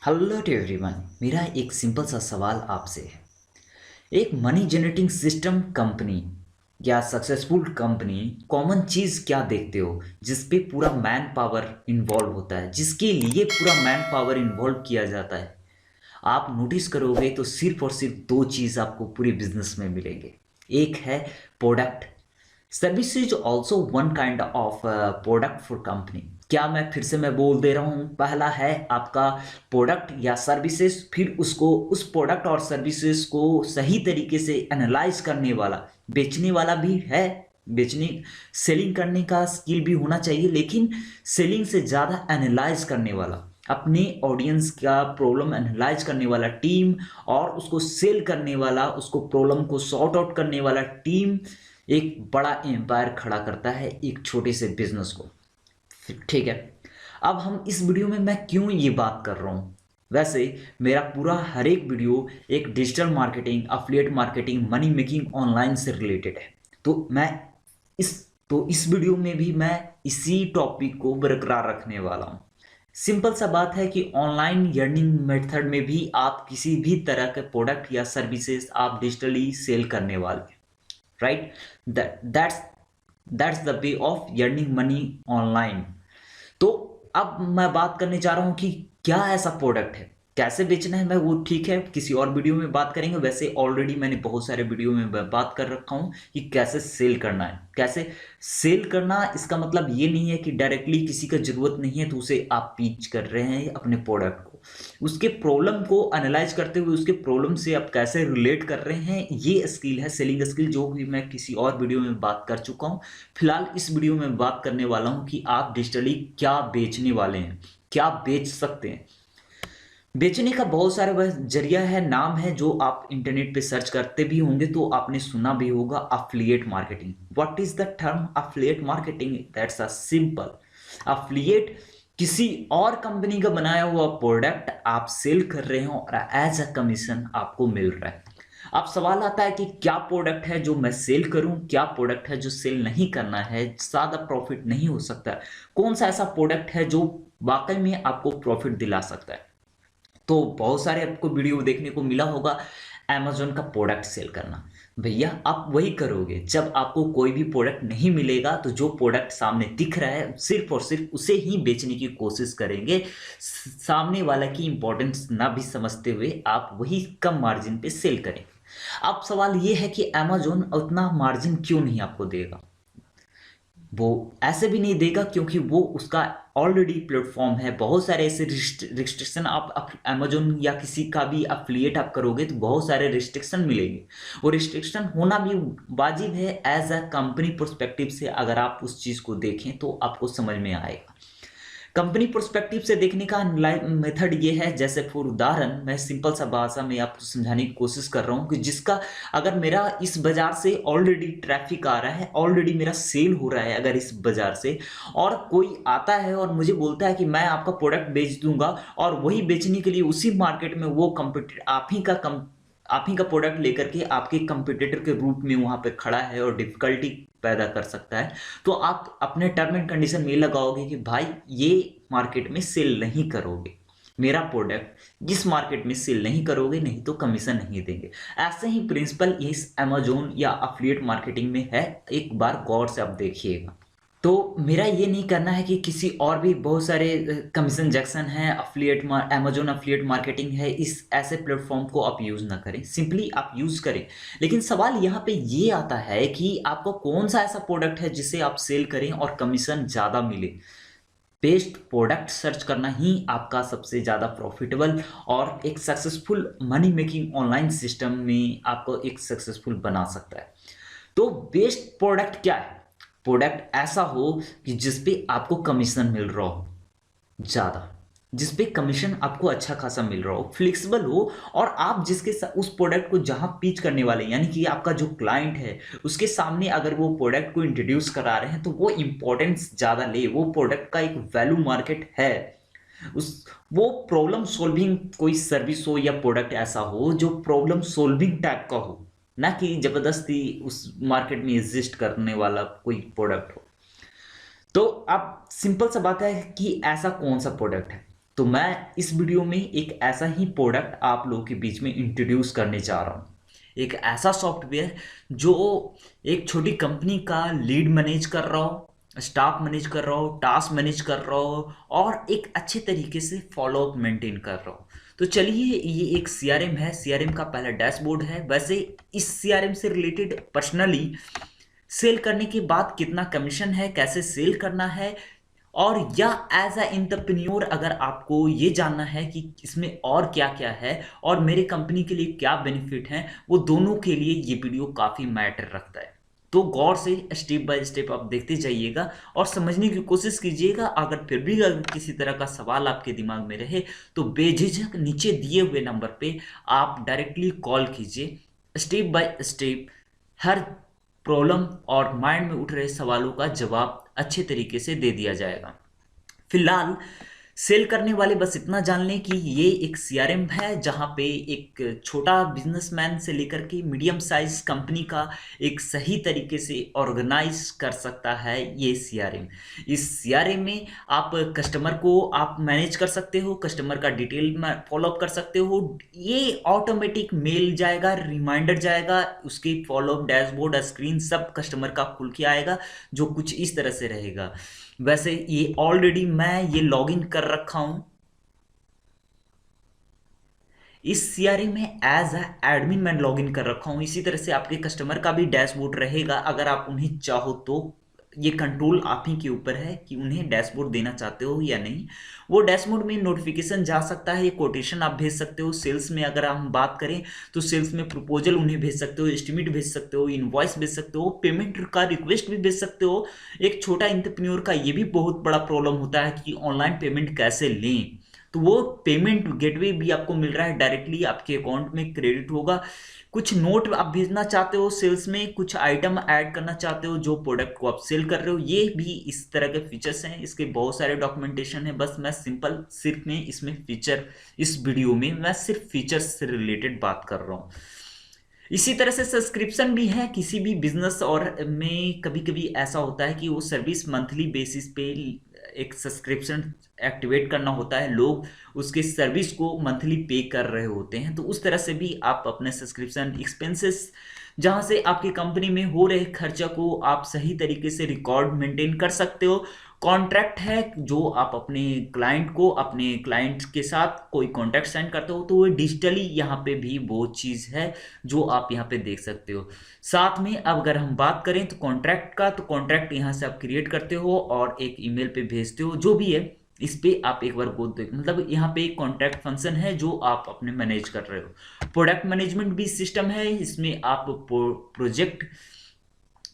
Hello to everyone. मेरा एक simple सा सवाल आपसे है। एक मनी जनरेटिंग सिस्टम कंपनी या सक्सेसफुल कंपनी कॉमन चीज़ क्या देखते हो जिस पे पूरा मैन पावर इन्वॉल्व होता है, जिसके लिए पूरा मैन पावर इन्वॉल्व किया जाता है? आप नोटिस करोगे तो सिर्फ और सिर्फ दो चीज़ आपको पूरे बिजनेस में मिलेंगे। एक है product. Service is also one kind of product for company. क्या मैं बोल दे रहा हूँ, पहला है आपका प्रोडक्ट या सर्विसेज, फिर उसको उस प्रोडक्ट और सर्विसेज को सही तरीके से एनालाइज करने वाला, बेचने वाला भी है। बेचने सेलिंग करने का स्किल भी होना चाहिए, लेकिन सेलिंग से ज़्यादा एनालाइज करने वाला, अपने ऑडियंस का प्रॉब्लम एनालाइज करने वाला टीम और उसको सेल करने वाला, उसको प्रॉब्लम को सॉर्ट आउट करने वाला टीम एक बड़ा एम्पायर खड़ा करता है एक छोटे से बिजनेस को। ठीक है, अब हम इस वीडियो में मैं क्यों ये बात कर रहा हूँ? वैसे मेरा पूरा हर एक वीडियो एक digital marketing, affiliate marketing, money making online से रिलेटेड है। तो मैं इस इस वीडियो में भी मैं इसी टॉपिक को बरकरार रखने वाला हूँ। सिंपल सा बात है कि ऑनलाइन अर्निंग मेथड में भी आप किसी भी तरह के प्रोडक्ट या सर्विसेज आप डिजिटली सेल करने वाले, right? That's the way of earning money online. तो अब मैं बात करने जा रहा हूं कि क्या ऐसा प्रोडक्ट है, कैसे बेचना है। मैं वो ठीक है किसी और वीडियो में बात करेंगे। वैसे ऑलरेडी मैंने बहुत सारे वीडियो में बात कर रखा हूं कि कैसे सेल करना है। कैसे सेल करना, इसका मतलब ये नहीं है कि डायरेक्टली किसी का जरूरत नहीं है तो उसे आप पीच कर रहे हैं अपने प्रोडक्ट को। उसके प्रॉब्लम को एनालाइज करते हुए उसके प्रॉब्लम से आप कैसे रिलेट कर रहे हैं, ये स्किल है, सेलिंग स्किल, जो भी मैं किसी और वीडियो में बात कर चुका हूं। फिलहाल इस वीडियो में बात करने वाला हूं कि आप डिजिटली क्या बेचने वाले हैं, क्या बेच सकते हैं। बेचने का बहुत सारा वह जरिया है, नाम है, जो आप इंटरनेट पे सर्च करते भी होंगे तो आपने सुना भी होगा, affiliate marketing. What is the term affiliate marketing? That's a simple. Affiliate किसी और कंपनी का बनाया हुआ प्रोडक्ट आप सेल कर रहे हो और एज अ कमीशन आपको मिल रहा है। अब सवाल आता है कि क्या प्रोडक्ट है जो मैं सेल करूं, क्या प्रोडक्ट है जो सेल नहीं करना है, ज्यादा प्रॉफिट नहीं हो सकता, कौन सा ऐसा प्रोडक्ट है जो वाकई में आपको प्रॉफिट दिला सकता है? तो बहुत सारे आपको वीडियो देखने को मिला होगा अमेजोन का प्रोडक्ट सेल करना। भैया आप वही करोगे जब आपको कोई भी प्रोडक्ट नहीं मिलेगा तो जो प्रोडक्ट सामने दिख रहा है सिर्फ और सिर्फ उसे ही बेचने की कोशिश करेंगे। सामने वाला की इंपॉर्टेंस ना भी समझते हुए आप वही कम मार्जिन पे सेल करेंगे। अब सवाल ये है कि अमेजोन उतना मार्जिन क्यों नहीं आपको देगा? वो ऐसे भी नहीं देगा क्योंकि वो उसका ऑलरेडी प्लेटफॉर्म है। बहुत सारे ऐसे रिस्ट्रिक्शन आप अमेजोन या किसी का भी अफिलिएट आप करोगे तो बहुत सारे रिस्ट्रिक्शन मिलेंगे। वो रिस्ट्रिक्शन होना भी वाजिब है। एज अ कंपनी पर्सपेक्टिव से अगर आप उस चीज़ को देखें तो आपको समझ में आएगा। कंपनी पर्सपेक्टिव से देखने का मेथड ये है, जैसे फॉर उदाहरण मैं सिंपल सा भाषा में आपको समझाने की कोशिश कर रहा हूँ कि जिसका अगर मेरा इस बाजार से ऑलरेडी ट्रैफिक आ रहा है, ऑलरेडी मेरा सेल हो रहा है अगर इस बाजार से, और कोई आता है और मुझे बोलता है कि मैं आपका प्रोडक्ट बेच दूंगा, और वही बेचने के लिए उसी मार्केट में वो कंपटीटर आप ही का प्रोडक्ट लेकर के आपके कंपटीटर के रूप में वहां पे खड़ा है और डिफिकल्टी पैदा कर सकता है, तो आप अपने टर्म एंड कंडीशन में लगाओगे कि भाई ये मार्केट में सेल नहीं करोगे, मेरा प्रोडक्ट जिस मार्केट में सेल नहीं करोगे नहीं तो कमीशन नहीं देंगे। ऐसे ही प्रिंसिपल इस अमेजोन या अफिलिएट मार्केटिंग में है। एक बार गौर से आप देखिएगा। तो मेरा ये नहीं करना है कि किसी और भी बहुत सारे कमीशन जैक्सन हैं, अमेजोन अफिलिएट मार्केटिंग है, इस ऐसे प्लेटफॉर्म को आप यूज़ ना करें, सिंपली आप यूज़ करें। लेकिन सवाल यहाँ पे ये आता है कि आपको कौन सा ऐसा प्रोडक्ट है जिसे आप सेल करें और कमीशन ज़्यादा मिले। बेस्ट प्रोडक्ट सर्च करना ही आपका सबसे ज़्यादा प्रॉफिटेबल और एक successful money making online system में आपको एक सक्सेसफुल बना सकता है। तो बेस्ट प्रोडक्ट क्या है? प्रोडक्ट ऐसा हो कि जिस पे आपको कमीशन मिल रहा हो ज़्यादा, जिस पे कमीशन आपको अच्छा खासा मिल रहा हो, फ्लेक्सिबल हो, और आप जिसके उस प्रोडक्ट को जहां पिच करने वाले यानी कि आपका जो क्लाइंट है उसके सामने अगर वो प्रोडक्ट को इंट्रोड्यूस करा रहे हैं तो वो इंपॉर्टेंस ज़्यादा ले, वो प्रोडक्ट का एक वैल्यू मार्केट है। उस वो प्रॉब्लम सोल्विंग कोई सर्विस हो या प्रोडक्ट ऐसा हो जो प्रॉब्लम सोल्विंग टाइप का हो, ना कि जबरदस्ती उस मार्केट में एग्जिस्ट करने वाला कोई प्रोडक्ट हो। तो अब सिंपल सा बात है कि ऐसा कौन सा प्रोडक्ट है। तो मैं इस वीडियो में एक ऐसा ही प्रोडक्ट आप लोगों के बीच में इंट्रोड्यूस करने जा रहा हूँ। एक ऐसा सॉफ्टवेयर जो एक छोटी कंपनी का लीड मैनेज कर रहा हो, स्टाफ मैनेज कर रहा हो, टास्क मैनेज कर रहा हो और एक अच्छे तरीके से फॉलोअप मेंटेन कर रहा हो। तो चलिए, ये एक सीआरएम है। सीआरएम का पहला डैशबोर्ड है। वैसे इस सीआरएम से रिलेटेड पर्सनली सेल करने के बाद कितना कमीशन है, कैसे सेल करना है, और या एज अ एंटरप्रेन्योर अगर आपको ये जानना है कि इसमें और क्या क्या है और मेरे कंपनी के लिए क्या बेनिफिट हैं, वो दोनों के लिए ये वीडियो काफ़ी मैटर रखता है। तो गौर से स्टेप बाय स्टेप आप देखते जाइएगा और समझने की कोशिश कीजिएगा। अगर फिर भी अगर किसी तरह का सवाल आपके दिमाग में रहे तो बेझिझक नीचे दिए हुए नंबर पे आप डायरेक्टली कॉल कीजिए। Step by step her problem और माइंड में उठ रहे सवालों का जवाब अच्छे तरीके से दे दिया जाएगा। फिलहाल सेल करने वाले बस इतना जान लें कि ये एक सीआरएम है जहां पे एक छोटा बिजनेसमैन से लेकर के मीडियम साइज कंपनी का एक सही तरीके से ऑर्गेनाइज कर सकता है ये सीआरएम। इस सीआरएम में आप कस्टमर को आप मैनेज कर सकते हो, कस्टमर का डिटेल फॉलोअप कर सकते हो। ये ऑटोमेटिक मेल जाएगा, रिमाइंडर जाएगा, उसके फॉलोअप डैशबोर्ड स्क्रीन सब कस्टमर का खुल के आएगा, जो कुछ इस तरह से रहेगा। वैसे ये ऑलरेडी मैं ये लॉगिन कर रखा हूं इस सीआरएम में, एज अ एडमिन मैं लॉगिन कर रखा हूं। इसी तरह से आपके कस्टमर का भी डैशबोर्ड रहेगा। अगर आप उन्हें चाहो तो ये कंट्रोल आप ही के ऊपर है कि उन्हें डैशबोर्ड देना चाहते हो या नहीं। वो डैशबोर्ड में नोटिफिकेशन जा सकता है, कोटेशन आप भेज सकते हो। सेल्स में अगर हम बात करें तो सेल्स में प्रपोजल उन्हें भेज सकते हो, एस्टिमेट भेज सकते हो, इनवॉइस भेज सकते हो, पेमेंट का रिक्वेस्ट भी भेज सकते हो। एक छोटा एंटरप्रेन्योर का ये भी बहुत बड़ा प्रॉब्लम होता है कि ऑनलाइन पेमेंट कैसे लें, तो वो पेमेंट गेटवे भी आपको मिल रहा है, डायरेक्टली आपके अकाउंट में क्रेडिट होगा। कुछ नोट आप भेजना चाहते हो सेल्स में, कुछ आइटम ऐड करना चाहते हो जो प्रोडक्ट को आप सेल कर रहे हो, ये भी इस तरह के फीचर्स हैं। इसके बहुत सारे डॉक्यूमेंटेशन है। बस मैं सिंपल सिर्फ में इसमें फीचर, इस वीडियो में मैं सिर्फ फीचर्स से रिलेटेड बात कर रहा हूँ। इसी तरह से सब्सक्रिप्शन भी है किसी भी बिजनेस और में। कभी कभी ऐसा होता है कि वो सर्विस मंथली बेसिस पे एक सब्सक्रिप्शन एक्टिवेट करना होता है, लोग उसके सर्विस को मंथली पे कर रहे होते हैं। तो उस तरह से भी आप अपने सब्सक्रिप्शन एक्सपेंसेस, जहां से आपकी कंपनी में हो रहे खर्चा को आप सही तरीके से रिकॉर्ड मेंटेन कर सकते हो। कॉन्ट्रैक्ट है जो आप अपने क्लाइंट को, अपने क्लाइंट के साथ कोई कॉन्ट्रैक्ट साइन करते हो, तो वो डिजिटली यहाँ पे भी वो चीज़ है जो आप यहाँ पे देख सकते हो। साथ में अब अगर हम बात करें तो कॉन्ट्रैक्ट का, तो कॉन्ट्रैक्ट यहाँ से आप क्रिएट करते हो और एक ईमेल पे भेजते हो, जो भी है इस पे आप एक बार गो देख, मतलब यहाँ पे एक कॉन्ट्रैक्ट फंक्शन है जो आप अपने मैनेज कर रहे हो। प्रोडक्ट मैनेजमेंट भी सिस्टम है, इसमें आप प्रोजेक्ट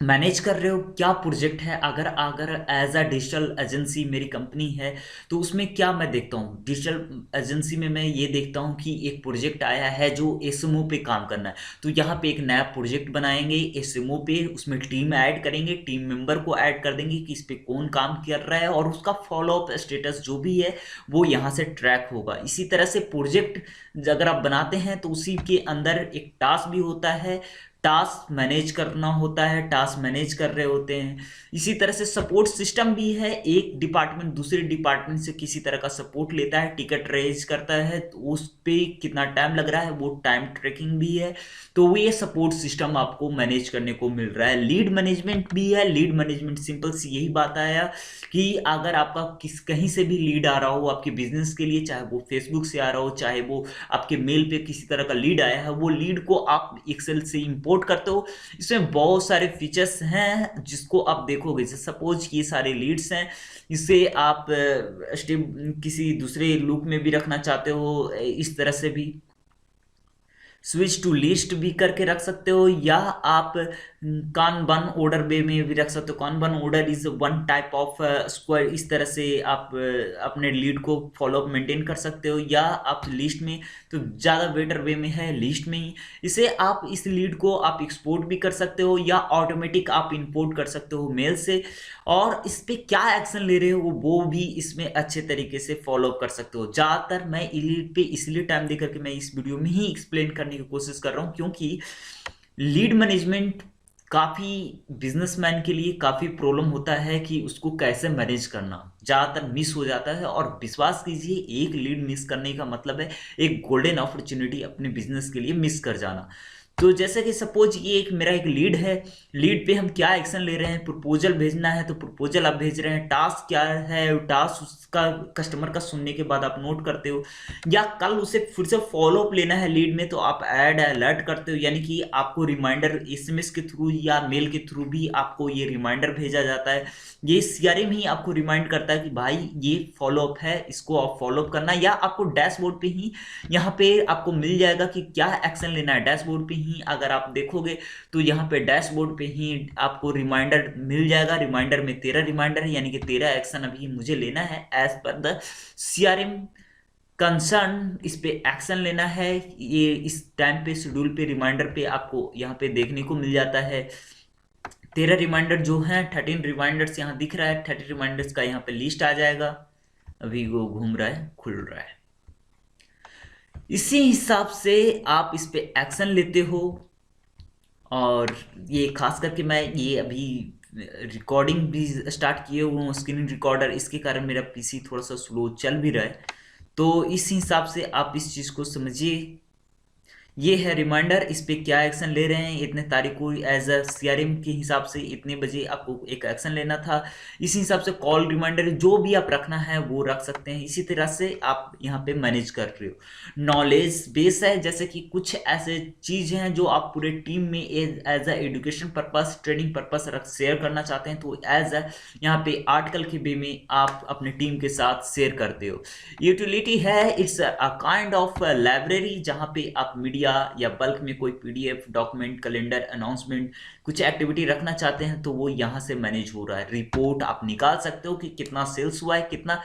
मैनेज कर रहे हो, क्या प्रोजेक्ट है। अगर अगर एज अ डिजिटल एजेंसी मेरी कंपनी है तो उसमें क्या मैं देखता हूँ, डिजिटल एजेंसी में मैं ये देखता हूँ कि एक प्रोजेक्ट आया है जो एसएमओ पे काम करना है, तो यहाँ पे एक नया प्रोजेक्ट बनाएंगे एसएमओ पे, उसमें टीम ऐड करेंगे, टीम मेंबर को ऐड कर देंगे कि इस पे कौन काम कर रहा है और उसका फॉलोअप स्टेटस जो भी है वो यहाँ से ट्रैक होगा। इसी तरह से प्रोजेक्ट अगर आप बनाते हैं तो उसी के अंदर एक टास्क भी होता है, टास्क मैनेज करना होता है, टास्क मैनेज कर रहे होते हैं। इसी तरह से सपोर्ट सिस्टम भी है, एक डिपार्टमेंट दूसरे डिपार्टमेंट से किसी तरह का सपोर्ट लेता है, टिकट रेज करता है, तो उस पे कितना टाइम लग रहा है वो टाइम ट्रैकिंग भी है। तो वो ये सपोर्ट सिस्टम आपको मैनेज करने को मिल रहा है। लीड मैनेजमेंट भी है। लीड मैनेजमेंट सिंपल सी यही बात आया कि अगर आपका कहीं से भी लीड आ रहा हो आपके बिजनेस के लिए, चाहे वो फेसबुक से आ रहा हो, चाहे वो आपके मेल पे किसी तरह का लीड आया है, वो लीड को आप एक्सेल से इंपोर्ट करते हो। इसमें बहुत सारे फीचर्स हैं जिसको आप देखोगे। जैसे सपोज कि ये सारे लीड्स हैं, इसे आप स्टेप किसी दूसरे लूप में भी रखना चाहते हो, इस तरह से भी स्विच टू लिस्ट भी करके रख सकते हो, या आप कानबन ऑर्डर वे में भी रख सकते हो। Kanban order is one type of square. इस तरह से आप अपने लीड को फॉलोअप मेंटेन कर सकते हो, या आप लिस्ट में, तो ज़्यादा बेटर वे में है लिस्ट में ही। इसे आप इस लीड को आप एक्सपोर्ट भी कर सकते हो या ऑटोमेटिक आप इंपोर्ट कर सकते हो मेल से, और इस पे क्या एक्शन ले रहे हो वो भी इसमें अच्छे तरीके से फॉलोअप कर सकते हो। ज़्यादातर मैं लीड पे इसलिए टाइम देकर के मैं इस वीडियो में ही एक्सप्लेन करने की कोशिश कर रहा हूँ, क्योंकि लीड मैनेजमेंट काफ़ी बिजनेसमैन के लिए काफ़ी प्रॉब्लम होता है कि उसको कैसे मैनेज करना, ज़्यादातर मिस हो जाता है। और विश्वास कीजिए, एक लीड मिस करने का मतलब है एक गोल्डन अपॉर्चुनिटी अपने बिजनेस के लिए मिस कर जाना। तो जैसे कि सपोज ये एक मेरा एक लीड है, लीड पे हम क्या एक्शन ले रहे हैं, प्रपोजल भेजना है तो प्रपोजल आप भेज रहे हैं, टास्क क्या है, टास्क उसका कस्टमर का सुनने के बाद आप नोट करते हो, या कल उसे फिर से फॉलो अप लेना है लीड में तो आप ऐड अलर्ट करते हो, यानी कि आपको रिमाइंडर एसएमएस के थ्रू या मेल के थ्रू भी आपको ये रिमाइंडर भेजा जाता है। ये सीआरएम ही आपको रिमाइंड करता है कि भाई ये फॉलो अप है, इसको आप फॉलो अप करना, या आपको डैशबोर्ड पे ही यहाँ पे आपको मिल जाएगा कि क्या एक्शन लेना है। डैशबोर्ड पे ही अगर आप देखोगे तो यहाँ पे डैशबोर्ड पे ही आपको रिमाइंडर मिल जाएगा। रिमाइंडर में 13 रिमाइंडर है, यानी कि 13 एक्शन अभी मुझे लेना है as per the CRM concern, इस पे एक्शन लेना है। ये इस टाइम पे शेड्यूल पे रिमाइंडर पे आपको यहाँ पे देखने को मिल जाता है। 13 रिमाइंडर जो है, 13 रिमाइंडर्स यहाँ दिख रहा है, 30 रिमाइंडर्स का यहाँ पे लिस्ट आ जाएगा। अभी वो घूम रहा है, खुल रहा है। इसी हिसाब से आप इस पे एक्शन लेते हो। और ये खास करके मैं ये अभी रिकॉर्डिंग भी स्टार्ट किए हुए हूँ, स्क्रीन रिकॉर्डर, इसके कारण मेरा पीसी थोड़ा सा स्लो चल भी रहा है। तो इस हिसाब से आप इस चीज़ को समझिए। ये है रिमाइंडर, इस पे क्या एक्शन ले रहे हैं, इतने तारीख को एज अ सीआरएम के हिसाब से इतने बजे आपको एक एक्शन लेना था। इसी हिसाब से कॉल रिमाइंडर जो भी आप रखना है वो रख सकते हैं। इसी तरह से आप यहाँ पे मैनेज कर रहे हो। नॉलेज बेस है, जैसे कि कुछ ऐसे चीज़ हैं जो आप पूरे टीम में as a education purpose, training purpose रख शेयर करना चाहते हैं, तो एज अ यहाँ पे आर्टिकल के वे में आप अपने टीम के साथ शेयर करते हो। यूटिलिटी है, it's a kind of library जहाँ पे आप मीडिया या बल्क में कोई पीडीएफ, डॉक्यूमेंट, कैलेंडर, अनाउंसमेंट, कुछ एक्टिविटी रखना चाहते हैं तो वो यहाँ से मैनेज हो रहा है। रिपोर्ट आप निकाल सकते हो कि कितना सेल्स हुआ है, कितना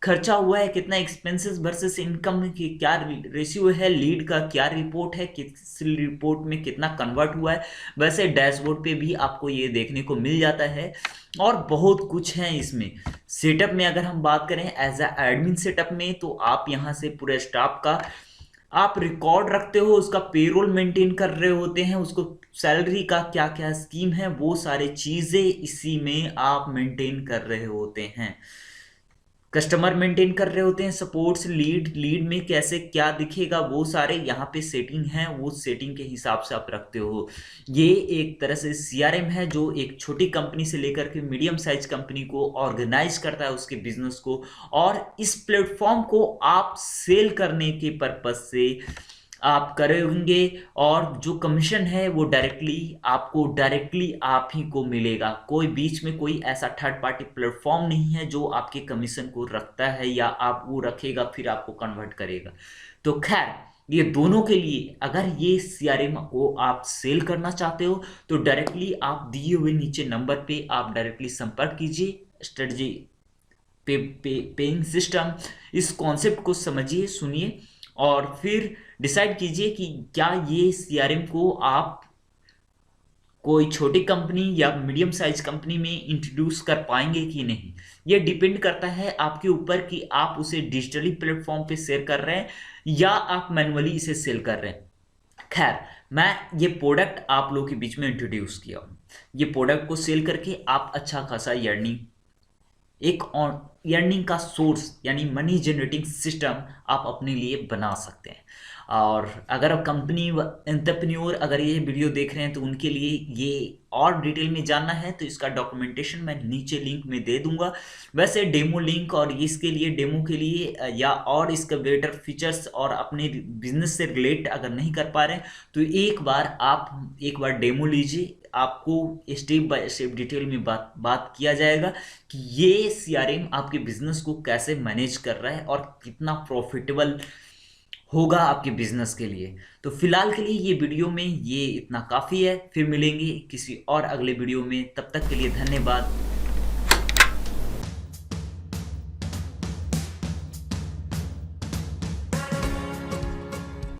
खर्चा हुआ है, कितना एक्सपेंसेस वर्सेस इनकम की क्या रेशियो है, लीड का क्या रिपोर्ट है, किस रिपोर्ट में कितना कन्वर्ट हुआ है। वैसे डैशबोर्ड पे भी आपको ये देखने को मिल जाता है। और बहुत कुछ है इसमें। सेटअप में अगर हम बात करें एज अ एडमिन सेटअप में, तो आप यहाँ से पूरे स्टाफ का आप रिकॉर्ड रखते हो, उसका पेरोल मेंटेन कर रहे होते हैं, उसको सैलरी का क्या क्या स्कीम है वो सारी चीज़ें इसी में आप मेंटेन कर रहे होते हैं। कस्टमर मेंटेन कर रहे होते हैं, सपोर्ट्स, लीड में कैसे क्या दिखेगा वो सारे यहाँ पे सेटिंग है, वो सेटिंग के हिसाब से आप रखते हो। ये एक तरह से सीआरएम है जो एक छोटी कंपनी से लेकर के मीडियम साइज कंपनी को ऑर्गेनाइज करता है, उसके बिजनेस को। और इस प्लेटफॉर्म को आप सेल करने के पर्पज से आप करेंगे, और जो कमीशन है वो डायरेक्टली आप ही को मिलेगा। कोई बीच में कोई ऐसा थर्ड पार्टी प्लेटफॉर्म नहीं है जो आपके कमीशन को रखता है या आप वो रखेगा फिर आपको कन्वर्ट करेगा। तो खैर, ये दोनों के लिए अगर ये सीआरएम को आप सेल करना चाहते हो तो डायरेक्टली आप दिए हुए नीचे नंबर पे आप डायरेक्टली संपर्क कीजिए। स्ट्रेटजी पेइंग सिस्टम, इस कॉन्सेप्ट को समझिए, सुनिए और फिर डिसाइड कीजिए कि क्या ये सीआरएम को आप कोई छोटी कंपनी या मीडियम साइज कंपनी में इंट्रोड्यूस कर पाएंगे कि नहीं। ये डिपेंड करता है आपके ऊपर कि आप उसे डिजिटली प्लेटफॉर्म पे शेयर कर रहे हैं या आप मैनुअली इसे सेल कर रहे हैं। खैर, मैं ये प्रोडक्ट आप लोगों के बीच में इंट्रोड्यूस किया हूँ। ये प्रोडक्ट को सेल करके आप अच्छा खासा एक अर्निंग का सोर्स यानी मनी जनरेटिंग सिस्टम आप अपने लिए बना सकते हैं। और अगर आप कंपनी एंटरप्रेन्योर अगर ये वीडियो देख रहे हैं तो उनके लिए ये और डिटेल में जानना है तो इसका डॉक्यूमेंटेशन मैं नीचे लिंक में दे दूंगा। वैसे डेमो लिंक और इसके लिए डेमो के लिए या और इसका बेटर फीचर्स और अपने बिजनेस से रिलेट अगर नहीं कर पा रहे हैं तो एक बार डेमो लीजिए। आपको स्टेप बाय स्टेप डिटेल में बात किया जाएगा कि ये सीआरएम आपके बिजनेस को कैसे मैनेज कर रहा है और कितना प्रॉफिटेबल होगा आपके बिजनेस के लिए। तो फिलहाल के लिए ये वीडियो में ये इतना काफ़ी है। फिर मिलेंगे किसी और अगले वीडियो में, तब तक के लिए धन्यवाद।